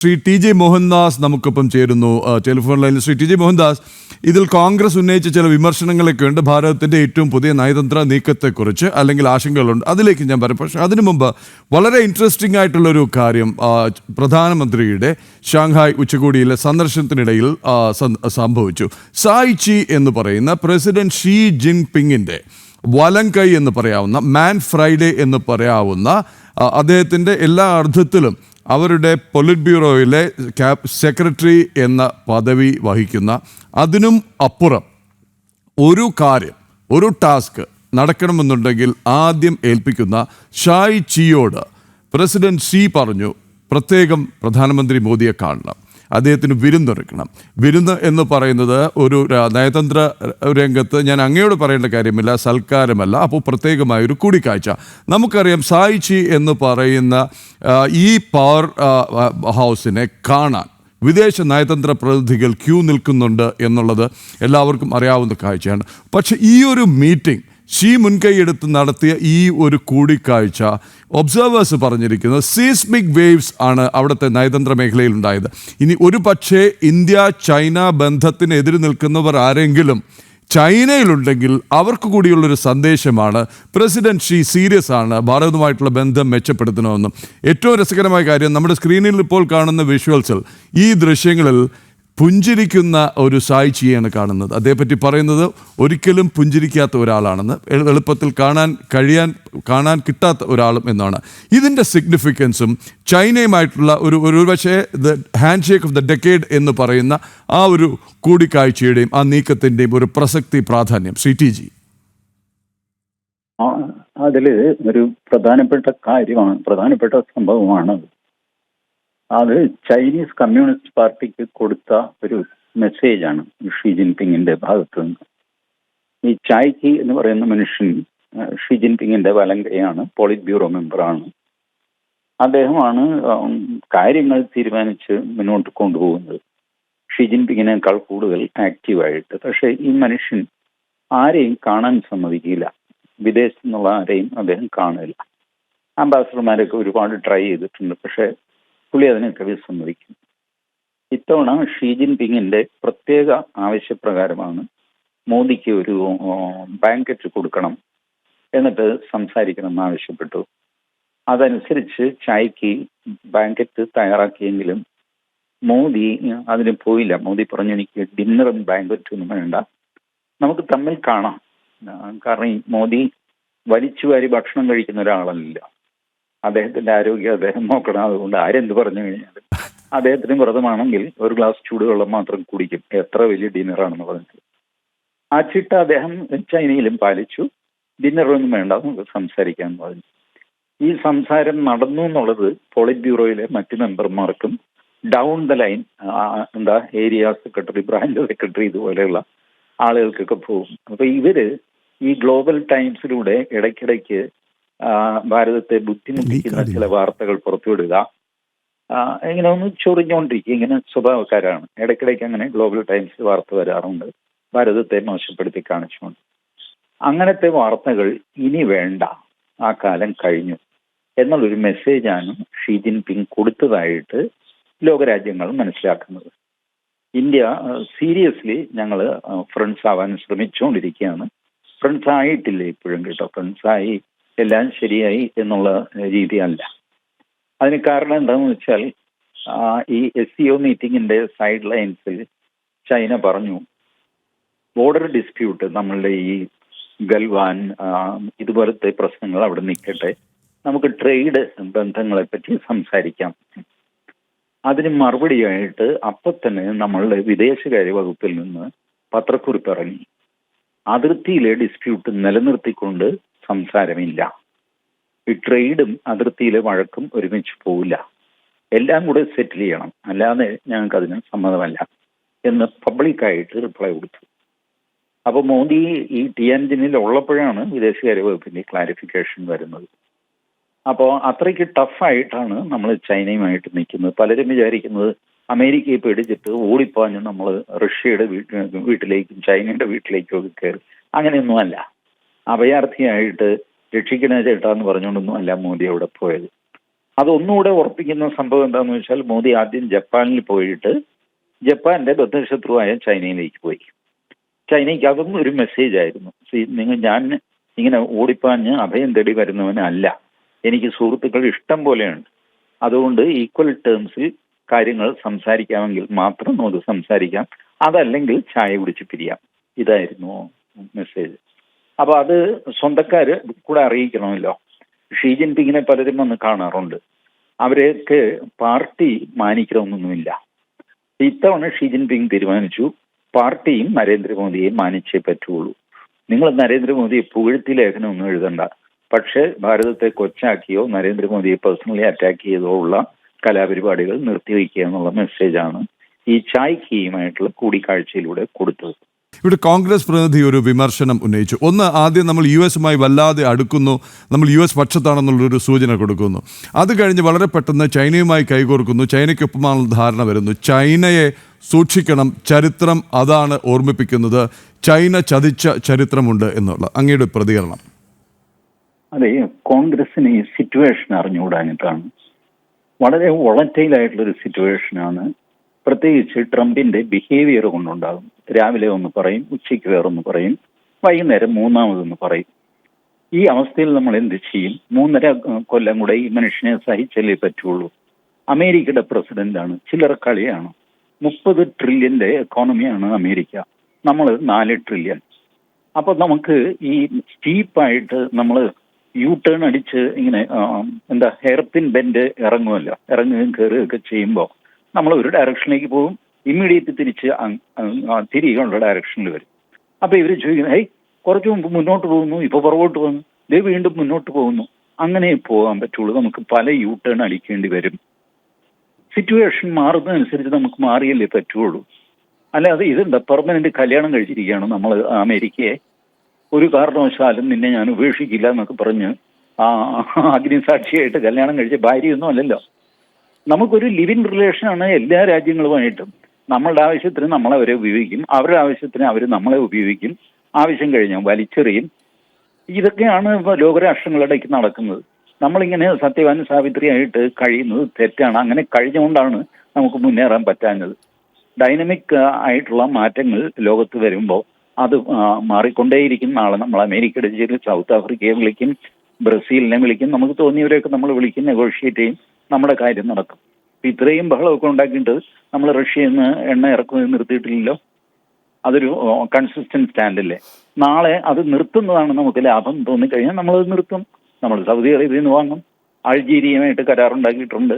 Shri T J Mohandas നമുക്കൊപ്പം ചേരുന്നു telephone ലൈനിൽ. ശ്രീ ടി ജെ മോഹൻദാസ്, ഇതിൽ കോൺഗ്രസ് ഉന്നയിച്ച ചില വിമർശനങ്ങളൊക്കെ ഉണ്ട് ഭാരതത്തിന്റെ ഏറ്റവും പുതിയ നയതന്ത്ര നീക്കത്തെക്കുറിച്ച്, അല്ലെങ്കിൽ ആശങ്കകളുണ്ട്. അതിലേക്ക് ഞാൻ പറയാം. പക്ഷേ അതിനു മുമ്പ് വളരെ ഇൻട്രസ്റ്റിംഗ് ആയിട്ടുള്ളൊരു കാര്യം പ്രധാനമന്ത്രിയുടെ ഷാങ്ഹായ് ഉച്ചകോടിയിലെ സന്ദർശനത്തിനിടയിൽ സംഭവിച്ചു. സായ് ചി എന്ന് പറയുന്ന പ്രസിഡന്റ് ഷീ ജിൻ പിങ്ങിന്റെ വലം കൈ എന്ന് പറയാവുന്ന, മാൻ ഫ്രൈഡേ എന്ന് പറയാവുന്ന, അദ്ദേഹത്തിൻ്റെ എല്ലാ അർത്ഥത്തിലും അവരുടെ പൊളിറ്റ് ബ്യൂറോയിലെ സെക്രട്ടറി എന്ന പദവി വഹിക്കുന്ന, അതിനും അപ്പുറം ഒരു കാര്യം, ഒരു ടാസ്ക് നടക്കണമെന്നുണ്ടെങ്കിൽ ആദ്യം ഏൽപ്പിക്കുന്ന ഷായ് ചിയോട് പ്രസിഡന്റ് ഷീ പറഞ്ഞു, പ്രത്യേകം പ്രധാനമന്ത്രി മോദിയെ കാണണം, അദ്ദേഹത്തിന് വിരുന്നൊരുക്കണം. വിരുന്ന് എന്ന് പറയുന്നത് ഒരു നയതന്ത്ര രംഗത്ത് ഞാൻ അങ്ങയോട് പറയേണ്ട കാര്യമില്ല, സൽക്കാരമല്ല. അപ്പോൾ പ്രത്യേകമായൊരു കൂടിക്കാഴ്ച. നമുക്കറിയാം, സായ് ചി എന്ന് പറയുന്ന ഈ പവർ ഹൗസിനെ കാണാൻ വിദേശ നയതന്ത്ര പ്രതിനിധികൾ ക്യൂ നിൽക്കുന്നുണ്ട് എന്നുള്ളത് എല്ലാവർക്കും അറിയാവുന്ന കാഴ്ചയാണ്. പക്ഷെ ഈ ഒരു മീറ്റിംഗ്, ഷീ മുൻകൈയെടുത്ത് നടത്തിയ ഈ ഒരു കൂടിക്കാഴ്ച, ഒബ്സർവേഴ്സ് പറഞ്ഞിരിക്കുന്നത് സീസ്മിക് വേവ്സ് ആണ് അവിടുത്തെ നയതന്ത്ര മേഖലയിൽ ഉണ്ടായത്. ഇനി ഒരു പക്ഷേ ഇന്ത്യ ചൈന ബന്ധത്തിനെതിരെ നിൽക്കുന്നവർ ആരെങ്കിലും ചൈനയിലുണ്ടെങ്കിൽ അവർക്ക് കൂടിയുള്ളൊരു സന്ദേശമാണ് പ്രസിഡന്റ് ഷീ സീരിയസ് ആണ്, ഭാരതവുമായിട്ടുള്ള ബന്ധം മെച്ചപ്പെടുത്തണമെന്നും. ഏറ്റവും രസകരമായ കാര്യം, നമ്മുടെ സ്ക്രീനിൽ ഇപ്പോൾ കാണുന്ന വിഷ്വൽസിൽ, ഈ ദൃശ്യങ്ങളിൽ പുഞ്ചിരിക്കുന്ന ഒരു സായ് ചിയാണ് കാണുന്നത്. അതേപ്പറ്റി പറയുന്നത് ഒരിക്കലും പുഞ്ചിരിക്കാത്ത ഒരാളാണെന്ന്, എളുപ്പത്തിൽ കാണാൻ കിട്ടാത്ത ഒരാളും എന്നാണ്. ഇതിൻ്റെ സിഗ്നിഫിക്കൻസും ചൈനയുമായിട്ടുള്ള ഒരു പക്ഷേ hand shake of the decade എന്ന് പറയുന്ന ആ ഒരു കൂടിക്കാഴ്ചയുടെയും ആ നീക്കത്തിൻ്റെയും ഒരു പ്രസക്തി, പ്രാധാന്യം, ശ്രീ ടി ജി. അതിൽ ഒരു പ്രധാനപ്പെട്ട സംഭവമാണ് അത് ചൈനീസ് കമ്മ്യൂണിസ്റ്റ് പാർട്ടിക്ക് കൊടുത്ത ഒരു മെസ്സേജാണ് ഷീ ജിൻപിങ്ങിന്റെ ഭാഗത്ത് നിന്ന്. ഈ ചായ് കി എന്ന് പറയുന്ന മനുഷ്യൻ ഷീ ജിൻപിങ്ങിന്റെ വലങ്കയാണ്, പോളിറ്റ് ബ്യൂറോ മെമ്പറാണ്. അദ്ദേഹമാണ് കാര്യങ്ങൾ തീരുമാനിച്ച് മുന്നോട്ട് കൊണ്ടുപോകുന്നത്, ഷീ ജിൻപിങ്ങിനേക്കാൾ കൂടുതൽ ആക്റ്റീവായിട്ട്. പക്ഷേ ഈ മനുഷ്യൻ ആരെയും കാണാൻ സമ്മതിക്കില്ല, വിദേശത്തു നിന്നുള്ള ആരെയും അദ്ദേഹം കാണില്ല. അംബാസഡർമാരൊക്കെ ഒരുപാട് ട്രൈ ചെയ്തിട്ടുണ്ട്, പക്ഷേ പുള്ളി അതിനൊക്കെ വിസമ്മതിക്കും. ഇത്തവണ ഷീ ജിൻപിങ്ങിന്റെ പ്രത്യേക ആവശ്യപ്രകാരമാണ് മോദിക്ക് ഒരു ബാങ്കറ്റ് കൊടുക്കണം, എന്നിട്ട് സംസാരിക്കണം എന്ന് ആവശ്യപ്പെട്ടു. അതനുസരിച്ച് ചായ്ക്ക് ബാങ്കറ്റ് തയ്യാറാക്കിയെങ്കിലും മോദി അതിന് പോയില്ല. മോദി പറഞ്ഞു, എനിക്ക് ഡിന്നറും ബാങ്കറ്റും ഒന്നും വേണ്ട, നമുക്ക് തമ്മിൽ കാണാം. കാരണം മോദി വലിച്ചുവാരി ഭക്ഷണം കഴിക്കുന്ന ഒരാളല്ല, അദ്ദേഹത്തിന്റെ ആരോഗ്യം അദ്ദേഹം നോക്കണം. അതുകൊണ്ട് ആരെന്ത് പറഞ്ഞു കഴിഞ്ഞാൽ അദ്ദേഹത്തിന് വ്രതമാണെങ്കിൽ ഒരു ഗ്ലാസ് ചൂടുവെള്ളം മാത്രം കുടിക്കും, എത്ര വലിയ ഡിന്നറാണെന്ന് പറഞ്ഞിട്ട്. ആ ചിട്ട അദ്ദേഹം ചൈനയിലും പാലിച്ചു. ഡിന്നറൊന്നും വേണ്ട, നമുക്ക് സംസാരിക്കാൻ പറഞ്ഞു. ഈ സംസാരം നടന്നു എന്നുള്ളത് പോളിറ്റ് ബ്യൂറോയിലെ മറ്റു മെമ്പർമാർക്കും down the line, area secretary, branch secretary, ഇതുപോലെയുള്ള ആളുകൾക്കൊക്കെ പോകും. അപ്പൊ ഇവര് ഈ ഗ്ലോബൽ ടൈംസിലൂടെ ഇടയ്ക്കിടയ്ക്ക് ഭാരതത്തെ ബുദ്ധിമുട്ടിക്കുന്ന ചില വാർത്തകൾ പുറത്തുവിടുക, ഇങ്ങനെ ഒന്ന് ചൊറിഞ്ഞുകൊണ്ടിരിക്കുക, ഇങ്ങനെ സ്വഭാവക്കാരാണ്. ഇടയ്ക്കിടയ്ക്ക് അങ്ങനെ ഗ്ലോബൽ ടൈംസിൽ വാർത്ത വരാറുണ്ട്, ഭാരതത്തെ മോശപ്പെടുത്തി കാണിച്ചുകൊണ്ട്. അങ്ങനത്തെ വാർത്തകൾ ഇനി വേണ്ട, ആ കാലം കഴിഞ്ഞു എന്നുള്ളൊരു മെസ്സേജാണ് ഷീ ജിൻപിങ് കൊടുത്തതായിട്ട് ലോകരാജ്യങ്ങൾ മനസ്സിലാക്കുന്നത്. ഇന്ത്യ സീരിയസ്ലി ഞങ്ങൾ ഫ്രണ്ട്സ് ആവാൻ ശ്രമിച്ചുകൊണ്ടിരിക്കുകയാണ്, ഫ്രണ്ട്സ് ആയിട്ടില്ല ഇപ്പോഴും കേട്ടോ, ഫ്രണ്ട്സായി എല്ലാം ശരിയായി എന്നുള്ള രീതിയല്ല. അതിന് കാരണം എന്താണെന്ന് വെച്ചാൽ, ഈ SCO മീറ്റിങ്ങിന്റെ സൈഡ് ലൈൻസിൽ ചൈന പറഞ്ഞു, ബോർഡർ ഡിസ്പ്യൂട്ട്, നമ്മളുടെ ഈ ഗൽവാൻ ഇതുപോലത്തെ പ്രശ്നങ്ങൾ അവിടെ നിൽക്കട്ടെ, നമുക്ക് ട്രേഡ് ബന്ധങ്ങളെ പറ്റി സംസാരിക്കാം. അതിന് മറുപടിയായിട്ട് അപ്പം തന്നെ നമ്മളുടെ വിദേശകാര്യ വകുപ്പിൽ നിന്ന് പത്രക്കുറിപ്പ് ഇറങ്ങി, അതിർത്തിയിലെ ഡിസ്പ്യൂട്ട് നിലനിർത്തിക്കൊണ്ട് സംസാരമില്ല, ഈ ട്രേഡും അതിർത്തിയിലെ വഴക്കും ഒരുമിച്ച് പോവില്ല, എല്ലാം കൂടെ സെറ്റിൽ ചെയ്യണം, അല്ലാതെ ഞങ്ങൾക്ക് അതിന് സമ്മതമല്ല എന്ന് പബ്ലിക്കായിട്ട് റിപ്ലൈ കൊടുത്തു. അപ്പോൾ മോദി ഈ ടിയാൻജിനിൽ ഉള്ളപ്പോഴാണ് വിദേശകാര്യ വകുപ്പിന്റെ ക്ലാരിഫിക്കേഷൻ വരുന്നത്. അപ്പോൾ അത്രയ്ക്ക് ടഫായിട്ടാണ് നമ്മൾ ചൈനയുമായിട്ട് നിൽക്കുന്നത്. പലരും വിചാരിക്കുന്നത് അമേരിക്കയെ പേടിച്ചിട്ട് ഓടിപ്പാഞ്ഞ് നമ്മൾ റഷ്യയുടെ വീട്ടിലേക്കും ചൈനയുടെ വീട്ടിലേക്കും ഒക്കെ കയറി. അങ്ങനെയൊന്നുമല്ല. അഭയാർത്ഥിയായിട്ട് രക്ഷിക്കണ ചേട്ടാന്ന് പറഞ്ഞുകൊണ്ടൊന്നും അല്ല മോദി അവിടെ പോയത്. അതൊന്നുകൂടെ ഉറപ്പിക്കുന്ന സംഭവം എന്താണെന്ന് വെച്ചാൽ മോദി ആദ്യം ജപ്പാനിൽ പോയിട്ട് ജപ്പാന്റെ ബദ്ധശത്രുവായ ചൈനയിലേക്ക് പോയി. ചൈനയ്ക്ക് അതൊന്നും ഒരു മെസ്സേജ് ആയിരുന്നു. ഞാൻ ഇങ്ങനെ ഓടിപ്പാഞ്ഞ് അഭയം തേടി വരുന്നവനല്ല, എനിക്ക് സുഹൃത്തുക്കൾ ഇഷ്ടം പോലെയുണ്ട്. അതുകൊണ്ട് ഈക്വൽ ടേംസിൽ കാര്യങ്ങൾ സംസാരിക്കാമെങ്കിൽ മാത്രം നമുക്ക് സംസാരിക്കാം, അതല്ലെങ്കിൽ ചായ കുടിച്ച് പിരിയാം. ഇതായിരുന്നു മെസ്സേജ്. അപ്പൊ അത് സ്വന്തക്കാര് കൂടെ അറിയിക്കണമല്ലോ. ഷീ ജിൻപിങ്ങിനെ പലരും വന്ന് കാണാറുണ്ട്. അവരെയൊക്കെ പാർട്ടി മാനിക്കണമെന്നൊന്നുമില്ല. ഇത്തവണ ഷീ ജിൻപിങ് തീരുമാനിച്ചു പാർട്ടിയും നരേന്ദ്രമോദിയെ മാനിച്ചേ പറ്റുള്ളൂ. നിങ്ങൾ നരേന്ദ്രമോദിയെ പുകഴ്ത്തി ലേഖനമൊന്നും എഴുതണ്ട, പക്ഷേ ഭാരതത്തെ കൊച്ചാക്കിയോ നരേന്ദ്രമോദിയെ പേഴ്സണലി അറ്റാക്ക് ചെയ്തോ ഉള്ള കലാപരിപാടികൾ നിർത്തിവെക്കുക എന്നുള്ള മെസ്സേജാണ് ഈ ചായ്ക്കിയുമായിട്ടുള്ള കൂടിക്കാഴ്ചയിലൂടെ കൊടുത്തത്. ഇവിടെ കോൺഗ്രസ് പ്രതിനിധി ഒരു വിമർശനം ഉന്നയിച്ചു. ഒന്ന്, ആദ്യം നമ്മൾ US-മായി വല്ലാതെ അടുക്കുന്നു, നമ്മൾ US പക്ഷത്താണെന്നുള്ളൊരു സൂചന കൊടുക്കുന്നു. അത് കഴിഞ്ഞ് വളരെ പെട്ടെന്ന് ചൈനയുമായി കൈകോർക്കുന്നു, ചൈനയ്ക്കൊപ്പമാണ് ധാരണ വരുന്നു. ചൈനയെ സൂക്ഷിക്കണം, ചരിത്രം അതാണ് ഓർമ്മിപ്പിക്കുന്നത്, ചൈന ചതിച്ച ചരിത്രമുണ്ട് എന്നുള്ള അങ്ങയുടെ പ്രതികരണം. അതെ, കോൺഗ്രസിന് ഈ സിറ്റുവേഷൻ അറിഞ്ഞുകൂടാഞ്ഞിട്ടാണ്. വളരെ വോളറ്റൈലായിട്ടുള്ളൊരു സിറ്റുവേഷനാണ്. പ്രത്യേകിച്ച് ട്രംപിന്റെ ബിഹേവിയർ കൊണ്ടുണ്ടാകും. രാവിലെ ഒന്ന് പറയും, ഉച്ചയ്ക്ക് വേറൊന്ന് പറയും, വൈകുന്നേരം മൂന്നാമതൊന്ന് പറയും. ഈ അവസ്ഥയിൽ നമ്മൾ എന്ത് ചെയ്യും? 3.5 കൊല്ലം കൂടെ ഈ മനുഷ്യനെ സഹിച്ചല്ലേ പറ്റുള്ളൂ. അമേരിക്കയുടെ പ്രസിഡന്റാണ്, ചില്ലറ കളിയാണ്. 30 ട്രില്യന്റെ എക്കോണമിയാണ് അമേരിക്ക, നമ്മൾ 4 ട്രില്യൺ. അപ്പൊ നമുക്ക് ഈ സ്റ്റീപ്പായിട്ട് നമ്മൾ ടേൺ അടിച്ച് ഇങ്ങനെ ഹെയർപിൻ ബെൻഡ് ഇറങ്ങുമല്ലോ, ഇറങ്ങുകയും കയറുകയൊക്കെ ചെയ്യുമ്പോൾ നമ്മൾ ഒരു ഡയറക്ഷനിലേക്ക് പോകും, ഇമ്മീഡിയറ്റ് തിരികെയുള്ള ഡയറക്ഷനിൽ വരും. അപ്പൊ ഇവർ ചോദിക്കുന്നത്, കുറച്ച് മുമ്പ് മുന്നോട്ട് പോകുന്നു, ഇപ്പൊ പുറകോട്ട് പോകുന്നു, വീണ്ടും മുന്നോട്ട് പോകുന്നു. അങ്ങനെ പോകാൻ പറ്റുള്ളൂ. നമുക്ക് പല ടേൺ അടിക്കേണ്ടി വരും. സിറ്റുവേഷൻ മാറുന്നതനുസരിച്ച് നമുക്ക് മാറിയല്ലേ പറ്റുള്ളൂ. അല്ലാതെ ഇതെന്താ പെർമനന്റ് കല്യാണം കഴിച്ചിരിക്കുകയാണ് നമ്മൾ അമേരിക്കയെ. ഒരു കാരണവശാലും നിന്നെ ഞാൻ ഉപേക്ഷിക്കില്ല എന്നൊക്കെ പറഞ്ഞ് അഗ്നിസാക്ഷിയായിട്ട് കല്യാണം കഴിച്ച ഭാര്യയൊന്നും അല്ലല്ലോ. നമുക്കൊരു ലിവിങ് റിലേഷനാണ് എല്ലാ രാജ്യങ്ങളുമായിട്ടും. നമ്മളുടെ ആവശ്യത്തിന് നമ്മളവരെ ഉപയോഗിക്കും, അവരുടെ ആവശ്യത്തിന് അവർ നമ്മളെ ഉപയോഗിക്കും, ആവശ്യം കഴിഞ്ഞാൽ വലിച്ചെറിയും. ഇതൊക്കെയാണ് ലോകരാഷ്ട്രങ്ങളിടയ്ക്ക് നടക്കുന്നത്. നമ്മളിങ്ങനെ സത്യവാൻ സാവിത്രിയായിട്ട് കഴിയുന്നത് തെറ്റാണ്. അങ്ങനെ കഴിഞ്ഞുകൊണ്ടാണ് നമുക്ക് മുന്നേറാൻ പറ്റാഞ്ഞത്. ഡൈനമിക് ആയിട്ടുള്ള മാറ്റങ്ങൾ ലോകത്ത് വരുമ്പോൾ അത് മാറിക്കൊണ്ടേയിരിക്കും. നാളെ നമ്മൾ അമേരിക്കയുടെ ചേരി സൗത്ത് ആഫ്രിക്കയെ വിളിക്കും, ബ്രസീലിനെ വിളിക്കും, നമുക്ക് തോന്നിയവരെയൊക്കെ നമ്മൾ വിളിക്കും, നെഗോഷിയേറ്റ് ചെയ്യും, നമ്മുടെ കാര്യം നടക്കും. ഇത്രയും ബഹളമൊക്കെ ഉണ്ടാക്കിയിട്ട് നമ്മൾ റഷ്യയിൽ നിന്ന് എണ്ണ ഇറക്കുന്നത് നിർത്തിയിട്ടില്ലല്ലോ. അതൊരു കൺസിസ്റ്റന്റ് സ്റ്റാൻഡല്ലേ. നാളെ അത് നിർത്തുന്നതാണ് നമുക്ക് ലാഭം തോന്നിക്കഴിഞ്ഞാൽ നമ്മളത് നിർത്തും. നമ്മൾ സൗദി അറേബ്യയിൽ നിന്ന് വാങ്ങും, അൾജീരിയയുമായിട്ട് കരാറുണ്ടാക്കിയിട്ടുണ്ട്.